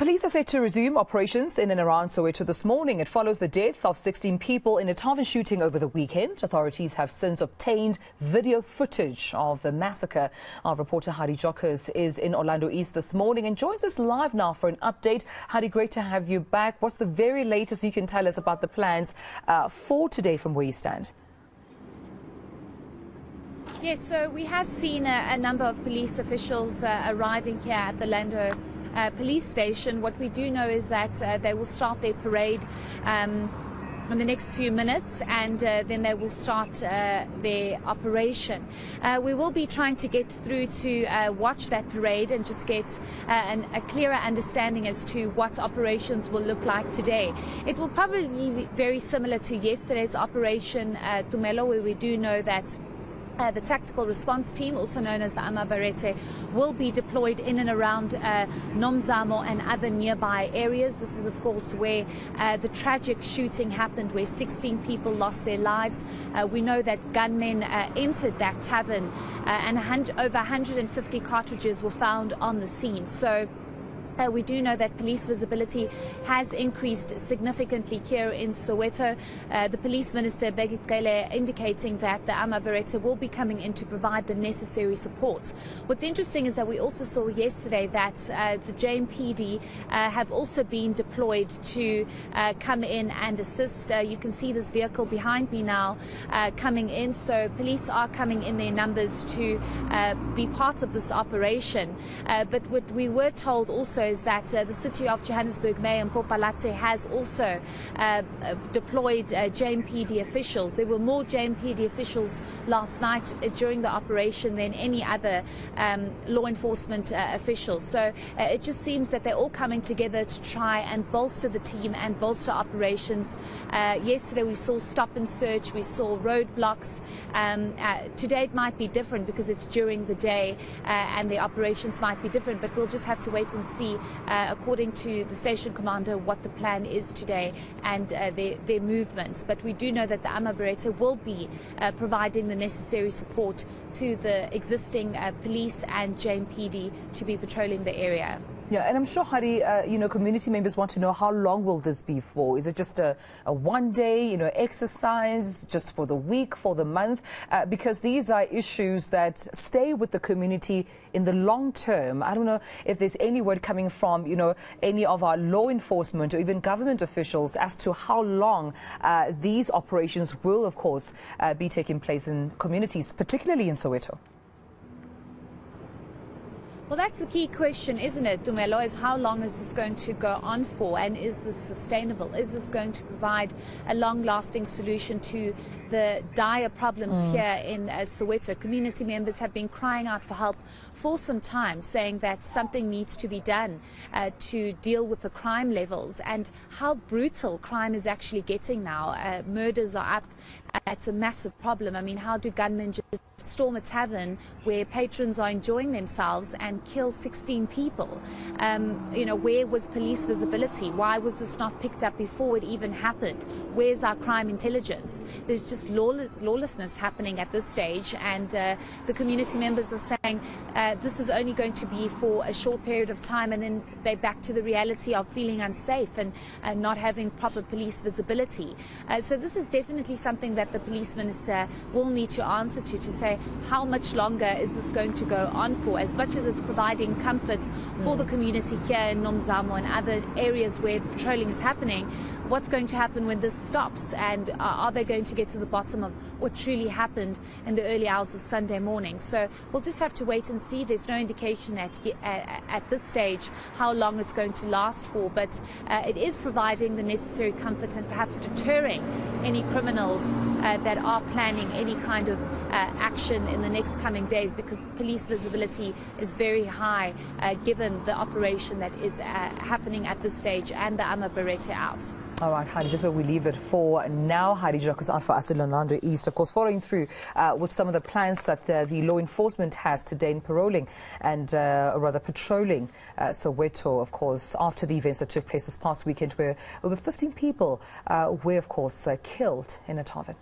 Police are set to resume operations in and around Soweto this morning. It follows the death of 16 people in a tavern shooting over the weekend. Authorities have since obtained video footage of the massacre. Our reporter Heidi Giokos is in Orlando East this morning and joins us live now for an update. Heidi, great to have you back. What's the very latest you can tell us about the plans for today from where you stand? Yes, so we have seen a number of police officials arriving here at the Orlando police station. What we do know is that they will start their parade in the next few minutes, and then they will start their operation. We will be trying to get through to watch that parade and just get a clearer understanding as to what operations will look like today. It will probably be very similar to yesterday's operation Tumelo, where we do know that the tactical response team, also known as the Amabarete, will be deployed in and around Nomzamo and other nearby areas. This is, of course, where the tragic shooting happened, where 16 people lost their lives. We know that gunmen entered that tavern and over 150 cartridges were found on the scene. So we do know that police visibility has increased significantly here in Soweto. The police minister, Begitgele, indicating that the Amabarete will be coming in to provide the necessary support. What's interesting is that we also saw yesterday that the JMPD have also been deployed to come in and assist. You can see this vehicle behind me now coming in. So police are coming in their numbers to be part of this operation. But what we were told also is that the City of Johannesburg Mayor Mpopalatse has also deployed JMPD officials. There were more JMPD officials last night during the operation than any other law enforcement officials. So it just seems that they're all coming together to try and bolster the team and bolster operations. Yesterday we saw stop and search, we saw roadblocks. Today it might be different because it's during the day and the operations might be different, but we'll just have to wait and see, according to the station commander, what the plan is today and their movements. But we do know that the Amabarete will be providing the necessary support to the existing police and JMPD to be patrolling the area. Yeah, and I'm sure, Heidi, community members want to know how long will this be for? Is it just a one-day, exercise, just for the week, for the month? Because these are issues that stay with the community in the long term. I don't know if there's any word coming from, any of our law enforcement or even government officials as to how long these operations will, of course, be taking place in communities, particularly in Soweto. Well, that's the key question, isn't it, Dumelo, is how long is this going to go on for, and is this sustainable? Is this going to provide a long-lasting solution to the dire problems here in Soweto? Community members have been crying out for help for some time, saying that something needs to be done to deal with the crime levels and how brutal crime is actually getting now. Murders are up. It's a massive problem. I mean, how do gunmen just storm a tavern where patrons are enjoying themselves and kill 16 people? Where was police visibility? Why was this not picked up before it even happened? Where's our crime intelligence? There's just lawlessness happening at this stage, and the community members are saying this is only going to be for a short period of time, and then they're back to the reality of feeling unsafe and not having proper police visibility. So this is definitely something that the police minister will need to answer to say how much longer is this going to go on for. As much as it's providing comfort for the community here in Nomzamo and other areas where patrolling is happening, what's going to happen when this stops, and are they going to get to the bottom of what truly happened in the early hours of Sunday morning? So we'll just have to wait and see. There's no indication at this stage how long it's going to last for, but it is providing the necessary comfort and perhaps deterring any criminals that are planning any kind of action in the next coming days, because police visibility is very high given the operation that is happening at this stage and the Amabarete out. All right, Heidi, this is where we leave it for now. Heidi Giokos on for us in Orlando East, of course, following through with some of the plans that the law enforcement has today in paroling and rather patrolling Soweto, of course, after the events that took place this past weekend, where over 15 people were, of course, killed in a tavern.